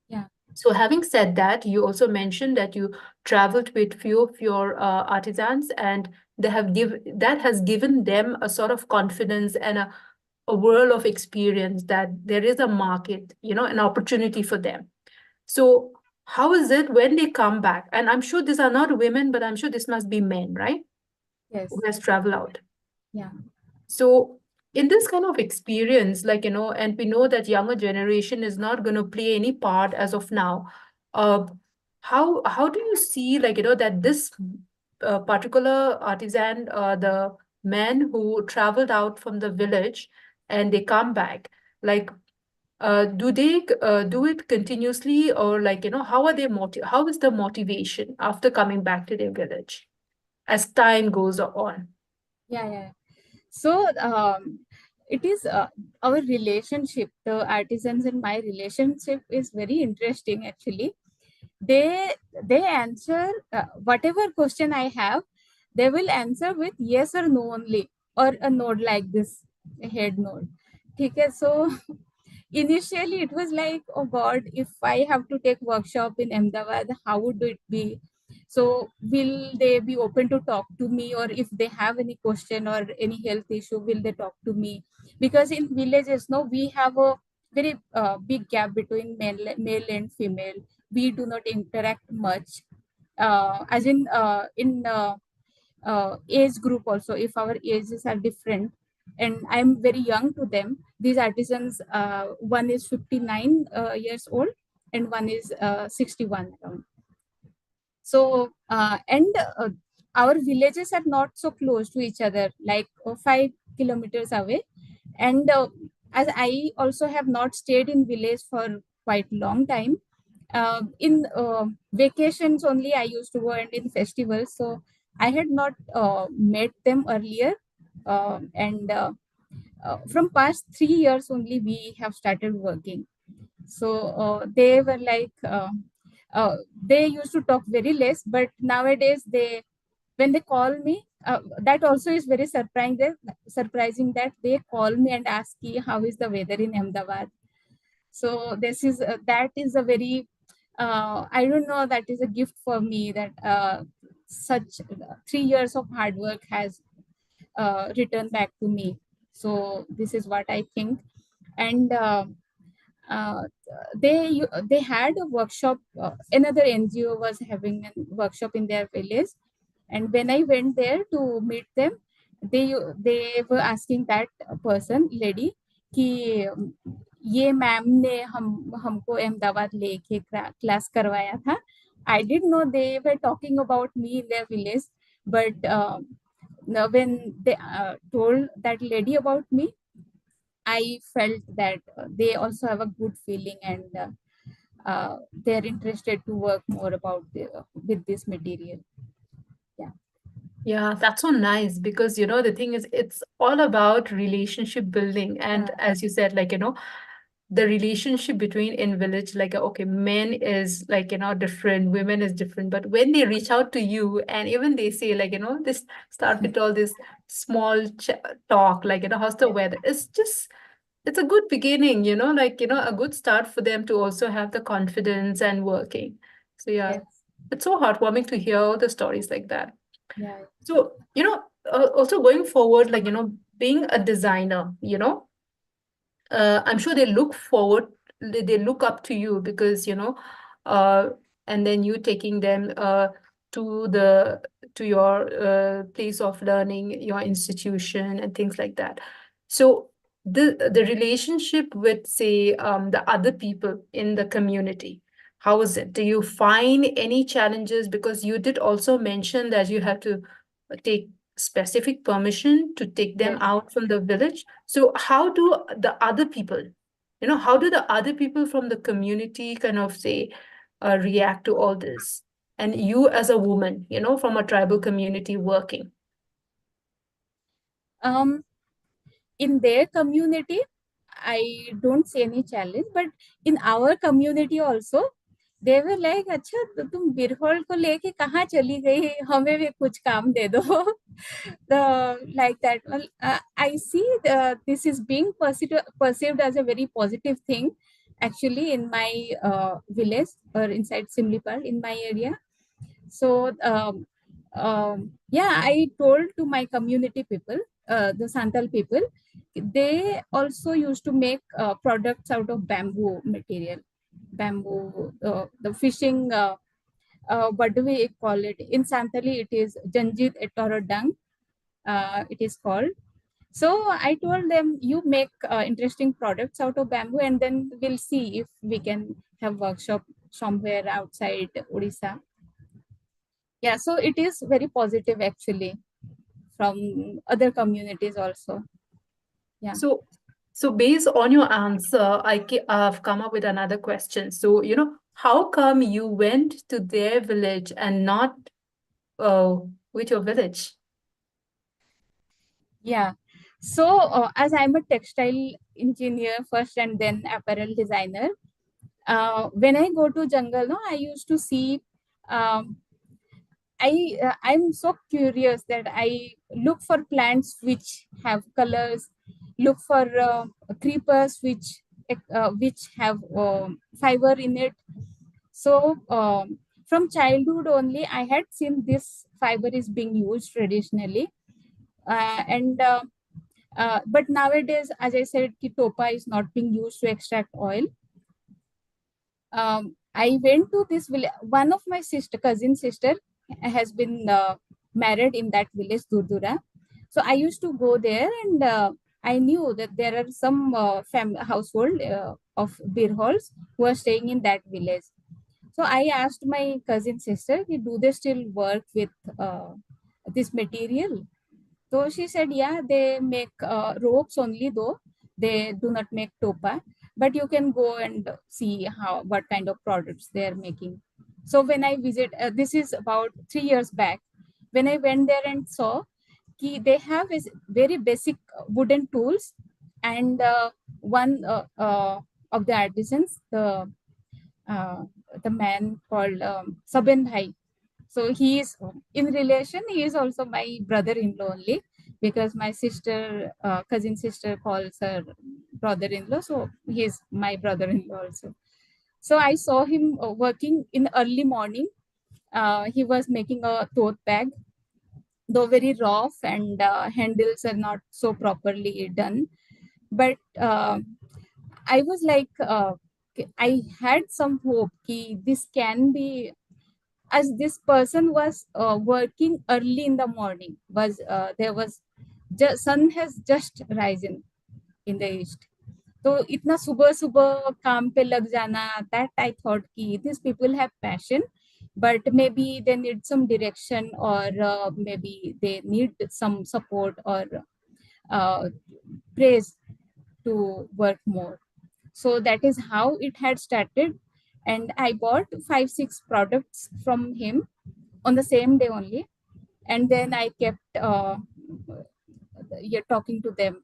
Yeah. So having said that, you also mentioned that you traveled with few of your artisans, and that has given them a sort of confidence and a world of experience that there is a market, an opportunity for them. So how is it when they come back? And I'm sure these are not women, but I'm sure this must be men, right? Yes. Who has traveled out. Yeah. So in this kind of experience, and we know that younger generation is not going to play any part as of now. How do you see, that this particular artisan, the men who traveled out from the village and they come back, do they do it continuously, or how are how is the motivation after coming back to their village as time goes on? Yeah. So it is our relationship, the artisans and my relationship is very interesting actually. They answer whatever question I have, they will answer with yes or no only, or a nod like this, a head nod. Okay, so initially it was like, oh God, if I have to take workshop in Ahmedabad, how would it be? So will they be open to talk to me, or if they have any question or any health issue, will they talk to me? Because in villages, no, we have a very big gap between male and female. We do not interact much, as in age group also. If our ages are different, and I'm very young to them, these artisans, one is 59 years old, and one is 61 around. So our villages are not so close to each other, like 5 kilometers away. And as I also have not stayed in village for quite long time, in vacations only I used to go, and in festivals. So I had not met them earlier, and from past 3 years only we have started working. So they were like, they used to talk very less, but nowadays when they call me, that also is very surprising that they call me and ask me how is the weather in Ahmedabad. So that is a very, I don't know, that is a gift for me, that such 3 years of hard work has returned back to me. So this is what I think. And uh, they had a workshop, another NGO was having a workshop in their village, and when I went there to meet them, they were asking that person, lady, कि ये ma'am ने हमको अहमदाबाद लेके class करवाया था. I didn't know they were talking about me in their village, but when they told that lady about me, I felt that they also have a good feeling, and they're interested to work more about with this material. Yeah, that's so nice because the thing is it's all about relationship building. And Yeah. as you said, like, the relationship between in village, like, okay, men is like, different, women is different. But when they reach out to you and even they say like, this start with all this small talk, like, how's the weather? It's a good beginning, like, a good start for them to also have the confidence and working. So yeah, Yes. it's so heartwarming to hear all the stories like that. Yeah. So, also going forward, like, being a designer, I'm sure they look forward, they look up to you because, uh, and then you taking them to the to your place of learning, your institution and things like that. So the relationship with, say, the other people in the community, how is it? Do you find any challenges? Because you did also mention that you have to take specific permission to take them Yes. out from the village. So how do the other people, how do the other people from the community kind of say react to all this? And you as a woman, from a tribal community working. In their community, I don't see any challenge, but in our community also, they were like, अच्छा तो तुम बिरहोल को लेके कहाँ चली गई, हमें भी कुछ काम दे दो. Like that. Well, I see this is being perceived as a very positive thing actually in my village or inside Simlipal in my area. So yeah, I told to my community people, the Santal people, they also used to make products out of bamboo material. Bamboo, the fishing, what do we call it? In Santali, it is Janjit Etorodang, it is called. So I told them, you make interesting products out of bamboo, and then we'll see if we can have workshop somewhere outside Odisha. Yeah, so it is very positive actually from other communities also. Yeah. So based on your answer, I've come up with another question. So, how come you went to their village and not with your village? Yeah. So as I'm a textile engineer first and then apparel designer, when I go to jungle, no, I used to see. I'm so curious that I look for plants which have colors, look for creepers which have fiber in it. So from childhood only, I had seen this fiber is being used traditionally, and but nowadays, as I said, Topa is not being used to extract oil. I went to this village. One of my cousin sister has been married in that village, Durdura. So I used to go there, and I knew that there are some household of Birhols who are staying in that village. So I asked my cousin sister, do they still work with this material? So she said, yeah, they make ropes only though. They do not make topa, but you can go and see what kind of products they are making. So when I this is about 3 years back, when I went there and saw they have is very basic wooden tools, and one of the artisans, the man called Saben Bhai. So he is in relation. He is also my brother-in-law only, because my sister, cousin sister, calls her brother-in-law. So he is my brother-in-law also. So I saw him working in early morning. He was making a tote bag, though very rough, and handles are not so properly done. But I was like, I had some hope that this can be, as this person was working early in the morning, was there was sun has just risen in the east. तो इतना सुबह सुबह काम पे लग जाना, that I thought कि these people have passion, but maybe they need some direction, or maybe they need some support or uh, praise to work more. So that is how it had started, and I bought 5-6 products from him on the same day only, and then I kept yeah, talking to them,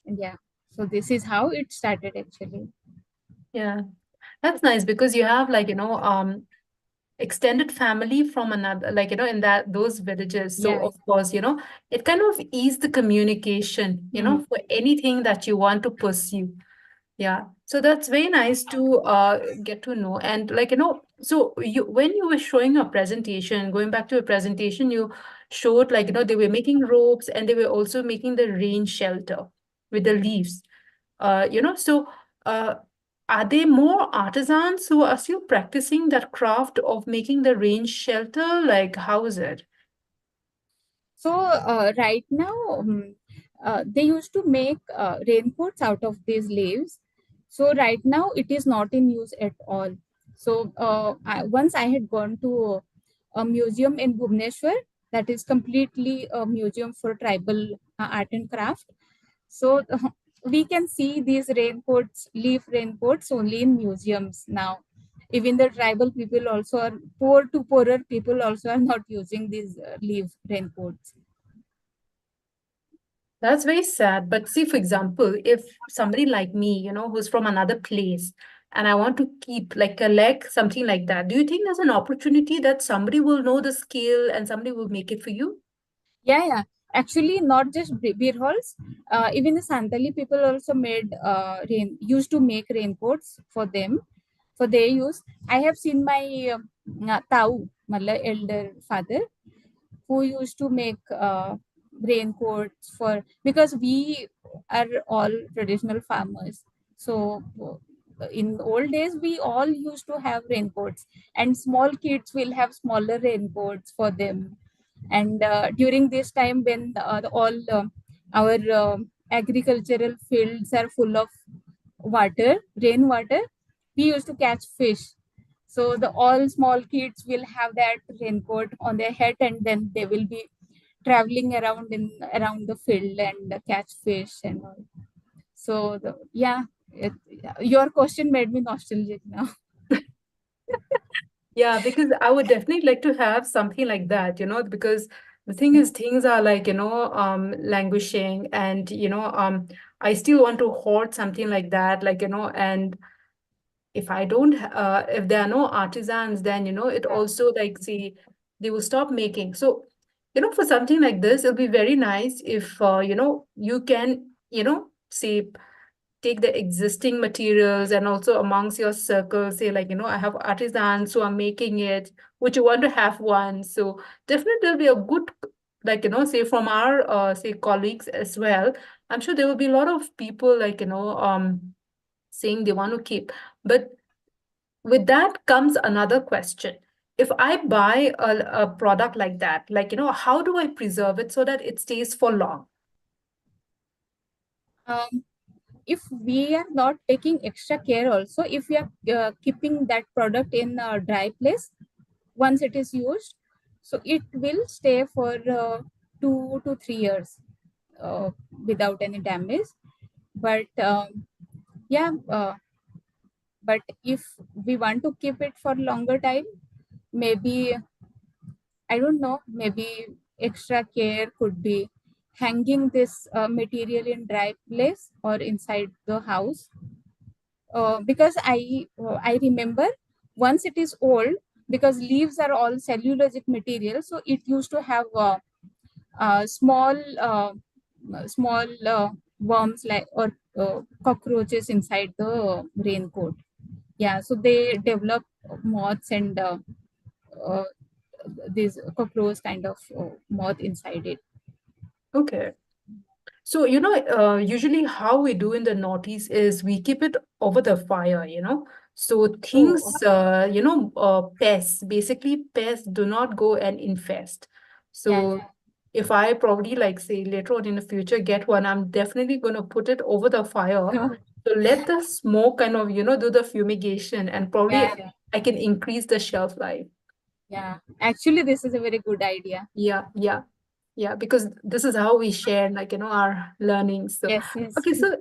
and yeah, so this is how it started actually. Yeah, that's nice because you have like, extended family from another, like, in that those villages. So Yeah. of course, it kind of ease the communication, for anything that you want to pursue. Yeah. So that's very nice to get to know. And like, so when you were showing your presentation, going back to your presentation, you showed like, they were making ropes and they were also making the rain shelter with the leaves. So are there more artisans who are still practicing that craft of making the rain shelter? Like, how is it? So right now, they used to make raincoats out of these leaves. So right now, it is not in use at all. So once I had gone to a museum in Bhubaneswar that is completely a museum for tribal art and craft. So we can see these raincoats, leaf raincoats, only in museums now. Even the tribal people also are poor to poorer people also are not using these leaf raincoats. That's very sad. But see, for example, if somebody like me, who's from another place, and I want to keep like collect something like that, do you think there's an opportunity that somebody will know the skill and somebody will make it for you? Yeah. Actually, not just beer halls. Even the Santali people also made used to make raincoats for them, for their use. I have seen my Tau, my elder father, who used to make raincoats for, because we are all traditional farmers. So in old days, we all used to have raincoats, and small kids will have smaller raincoats for them. And during this time when all our agricultural fields are full of water, rainwater, we used to catch fish. So the all small kids will have that raincoat on their head, and then they will be traveling around the field and catch fish and all. So yeah, your question made me nostalgic now. Yeah, because I would definitely like to have something like that, because the thing is things are like, languishing and, I still want to hoard something like that, like, and if I don't, if there are no artisans, then, it also like, see, they will stop making. So, for something like this, it'll be very nice if, you can, say, take the existing materials and also amongst your circle, say like, I have artisans who are making it, would you want to have one? So definitely there'll be a good, like, say from our, say colleagues as well. I'm sure there will be a lot of people like, saying they want to keep. But with that comes another question. If I buy a product like that, like, how do I preserve it so that it stays for long? um, if we are not taking extra care also, if we are keeping that product in a dry place, once it is used, so it will stay for 2 to 3 years without any damage. But yeah, but if we want to keep it for longer time, maybe, I don't know, maybe extra care could be hanging this material in dry place or inside the house. Because I remember once it is old, because leaves are all cellulosic material, so it used to have small small worms, like, or cockroaches inside the raincoat. Yeah, so they develop moths and uh, these cockroach kind of moth inside it. Okay. So, usually how we do in the Northeast is we keep it over the fire, So things, Oh, pests, basically pests do not go and infest. yeah, So yeah. if I probably like say later on in the future get one, I'm definitely going to put it over the fire to let the smoke kind of, do the fumigation, and probably Yeah, I can increase the shelf life. yeah. Actually, this is a very good idea. Yeah, because this is how we share, like, our learnings. So, Yes, yes. okay, so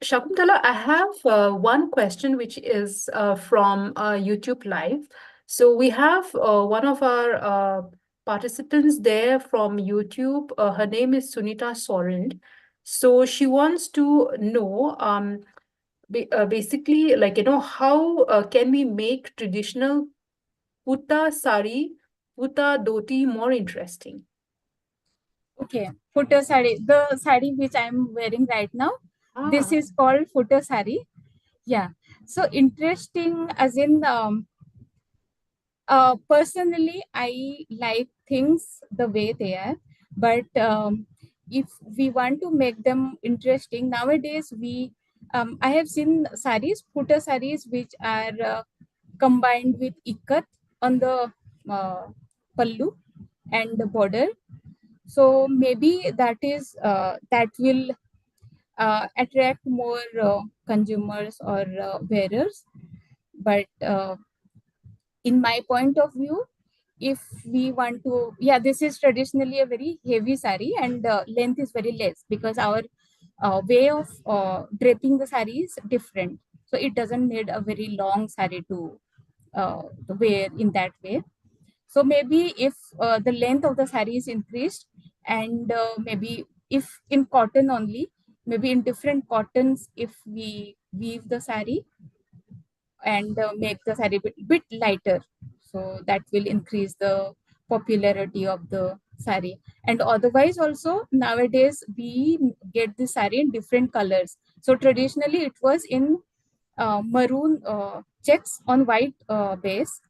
Shakuntala, I have one question which is from YouTube Live. So we have one of our participants there from YouTube. Her name is Sunita Soren. So she wants to know, basically, like, how can we make traditional Putta sari, Putta dhoti more interesting? Okay, footer sari. The sari which I'm wearing right now, this Ah. is called footer sari. Yeah. So interesting, as in personally, I like things the way they are, but if we want to make them interesting nowadays, I have seen saris, footer saris, which are combined with ikat on the uh, pallu and the border. So maybe that will attract more consumers or wearers. But in my point of view, if we want to, yeah, this is traditionally a very heavy sari, and length is very less because our way of draping the sari is different. So it doesn't need a very long sari to wear in that way. So maybe if the length of the sari is increased, and maybe if in cotton only, maybe in different cottons, if we weave the sari and make the sari bit lighter, so that will increase the popularity of the sari. And otherwise also nowadays we get the sari in different colors. So traditionally it was in maroon checks on white base,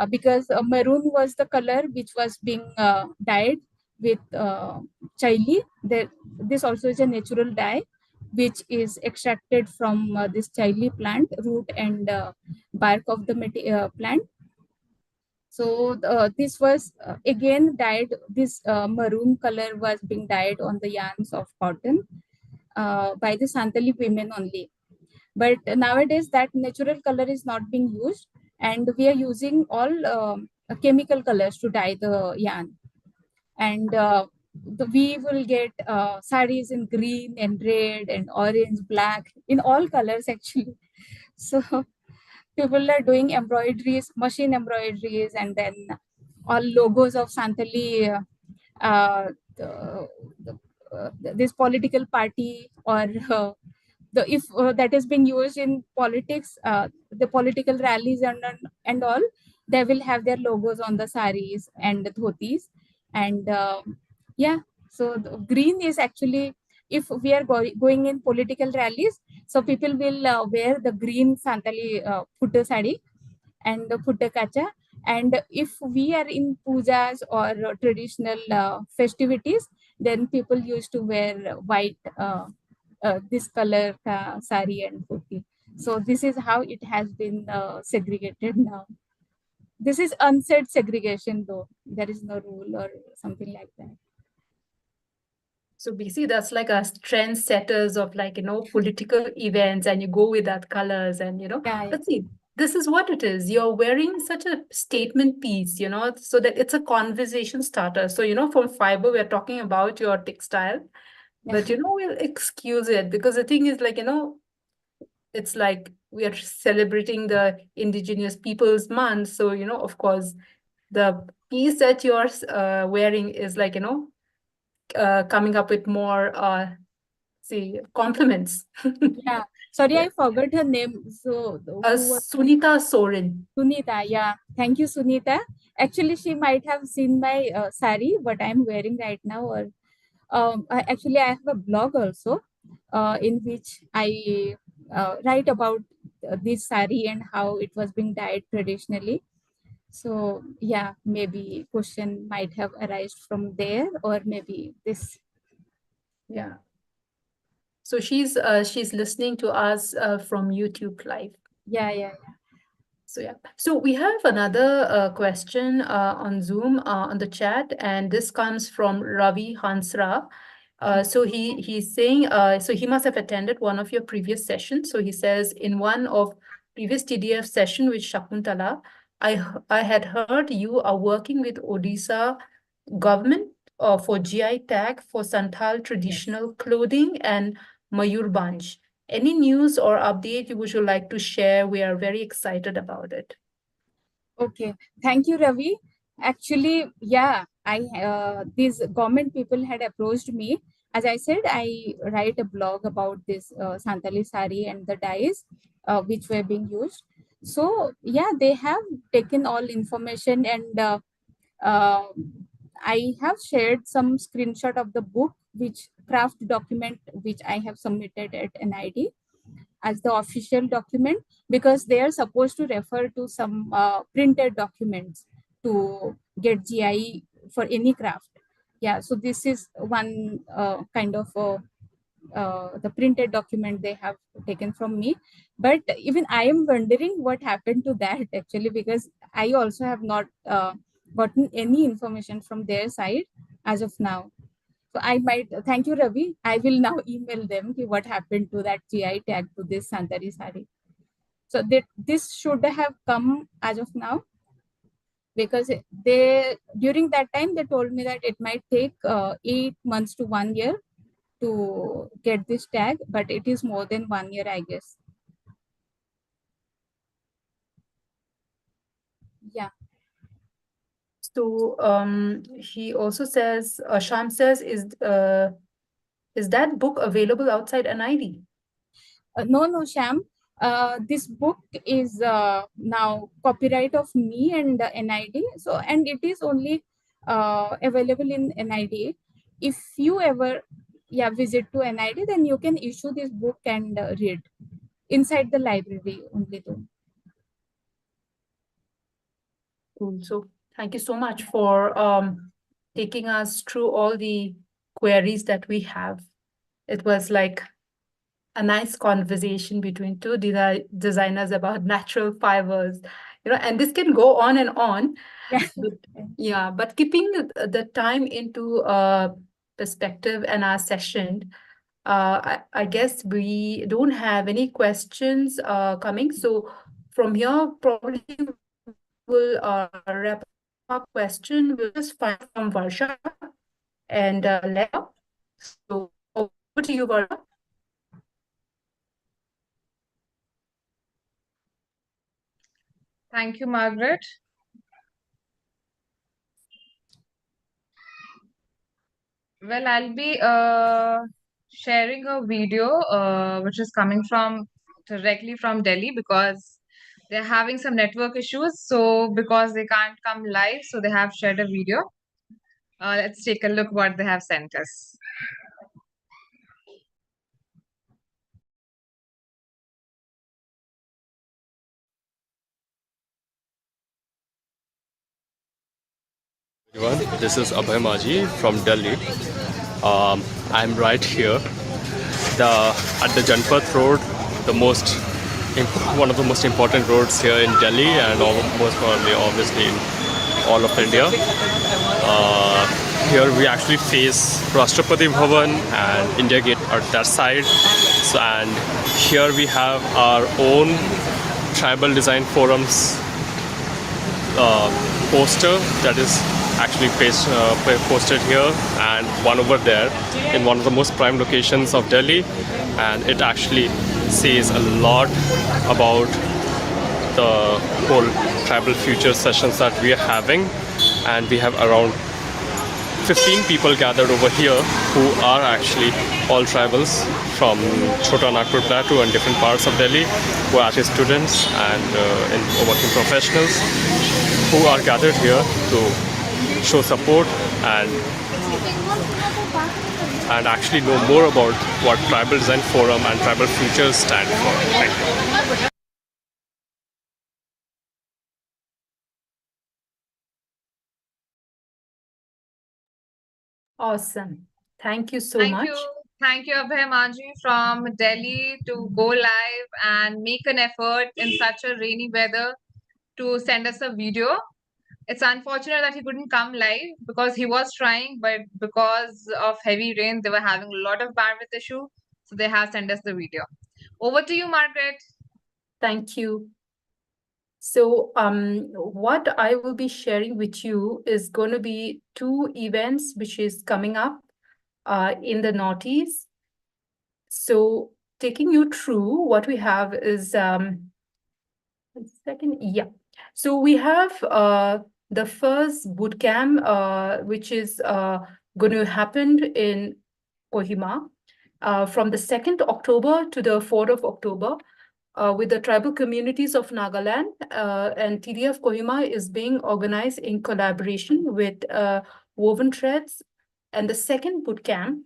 because maroon was the color which was being dyed with chili. This also is a natural dye which is extracted from this chili plant root and bark of the plant. So this was again dyed, this maroon color was being dyed on the yarns of cotton by the Santali women only. But nowadays that natural color is not being used, and we are using all chemical colors to dye the yarn. And we will get saris in green and red and orange, black, in all colors actually. So people are doing embroideries, machine embroideries, and then all logos of Santali, the, this political party, or the if that is being used in politics, the political rallies and all, they will have their logos on the saris and the dhotis. And yeah, so the green is actually, if we are going in political rallies, so people will wear the green Santali putta sari and the putta kacha. And if we are in pujas or traditional festivities, then people used to wear white, this color sari and dhoti. So this is how it has been segregated now. This is unsaid segregation though. There is no rule or something like that. So basically, that's like a trendsetters of, like, political events, and you go with that colors, and Yeah, let's see, this is what it is. You're wearing such a statement piece, so that it's a conversation starter. So, from fiber, we're talking about your textile, but we'll excuse it, because the thing is, like, it's like we are celebrating the Indigenous Peoples Month. So, of course, the piece that you're wearing is like, coming up with more compliments. yeah. Sorry, Yeah. I forgot her name. So who was Sunita Soren. Sunita? Yeah, thank you, Sunita. Actually, she might have seen my sari, what I'm wearing right now. Or actually, I have a blog also, in which I write about this sari and how it was being dyed traditionally. So yeah, maybe question might have arisen from there, or maybe this. Yeah. So she's listening to us from YouTube Live. Yeah. So yeah, so we have another question on Zoom on the chat, and this comes from Ravi Hansra. So he's saying, so he must have attended one of your previous sessions. So he says, in one of previous TDF session with Shakuntala, I had heard you are working with Odisha government for GI tag for Santhal traditional clothing and Mayurbanj. Any news or update you would like to share? We are very excited about it. Okay, thank you, Ravi. Actually, yeah, these government people had approached me. As I said, I write a blog about this Santali sari and the dyes which were being used. So yeah, they have taken all information, and uh, I have shared some screenshot of the book, which craft document which I have submitted at NID as the official document, because they are supposed to refer to some printed documents to get GI for any craft. Yeah, so this is one kind of the printed document they have taken from me. But even I am wondering what happened to that actually, because I also have not gotten any information from their side as of now. So I might, thank you, Ravi. I will now email them what happened to that GI tag to this Santari sari. So this should have come as of now, because they during that time they told me that it might take 8 months to 1 year to get this tag, but it is more than 1 year, I guess. Yeah. So he also says, Sham says, is that book available outside NID? No, Sham. This book is now copyright of me and NID. So, and it is only available in NID. If you ever visit to NID, then you can issue this book and read inside the library only though. Cool. So thank you so much for taking us through all the queries that we have. It was like a nice conversation between two designers about natural fibers, and this can go on and on. Yeah. But keeping the time into perspective and our session, I guess we don't have any questions coming. So from here, probably we'll wrap up question. We'll just find from Varsha and Lea. So over to you, Varsha. Thank you, Margaret. Well, I'll be sharing a video which is coming from directly from Delhi, because they're having some network issues. So because they can't come live, so they have shared a video. Let's take a look what they have sent us. Everyone, this is Abhay Maji from Delhi. I'm right here, at the Janpath Road, one of the most important roads here in Delhi, and most probably, obviously, in all of India. Here we actually face Rashtrapati Bhavan and India Gate at that side. So, and here we have our own Tribal Design Forum's poster that is actually posted here, and one over there in one of the most prime locations of Delhi, and it actually says a lot about the whole tribal future sessions that we are having. And we have around 15 people gathered over here who are actually all tribals from Chota Nagpur Plateau and different parts of Delhi, who are actually students and working professionals who are gathered here to show support and actually know more about what Tribal Design Forum and Tribal Futures stand for. Thank you. Awesome. Thank you so much. Thank you, Abhay Maji from Delhi to go live and make an effort in such a rainy weather to send us a video. It's unfortunate that he couldn't come live because he was trying, but because of heavy rain, they were having a lot of bandwidth issue. So they have sent us the video. Over to you, Margaret. Thank you. So what I will be sharing with you is going to be 2 events which is coming up in the Northeast. So taking you through what we have is, one second, yeah. So we have the first bootcamp, which is going to happen in Kohima from the 2nd October to the 4th of October. With the tribal communities of Nagaland, and TDF Kohima is being organized in collaboration with Woven Threads. And the second bootcamp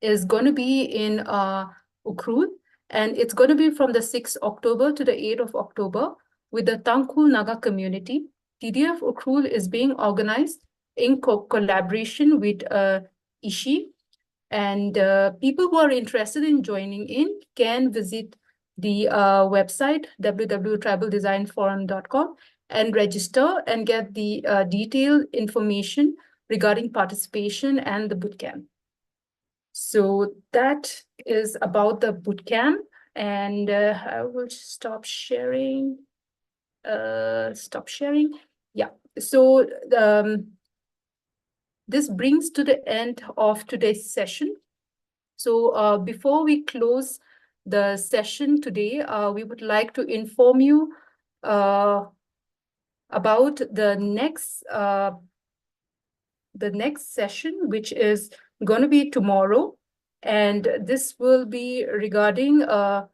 is going to be in Ukhrul, and it's going to be from the 6th October to the 8th of October with the Tangkhul Naga community. TDF Ukhrul is being organized in collaboration with Ishi, and people who are interested in joining in can visit the website www.tribaldesignforum.com and register and get the detailed information regarding participation and the bootcamp. So that is about the bootcamp, and I will stop sharing. Yeah. So this brings to the end of today's session. So before we close the session today, we would like to inform you about the next session, which is going to be tomorrow, and this will be regarding from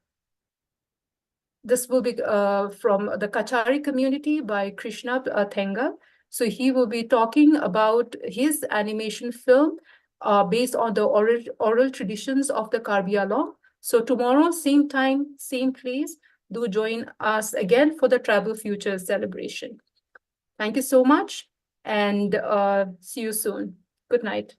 the Kachari community by Krishna Thengal. So he will be talking about his animation film based on the oral traditions of the Karbi Anglong. So tomorrow, same time, same place, do join us again for the Tribal Futures celebration. Thank you so much, and see you soon. Good night.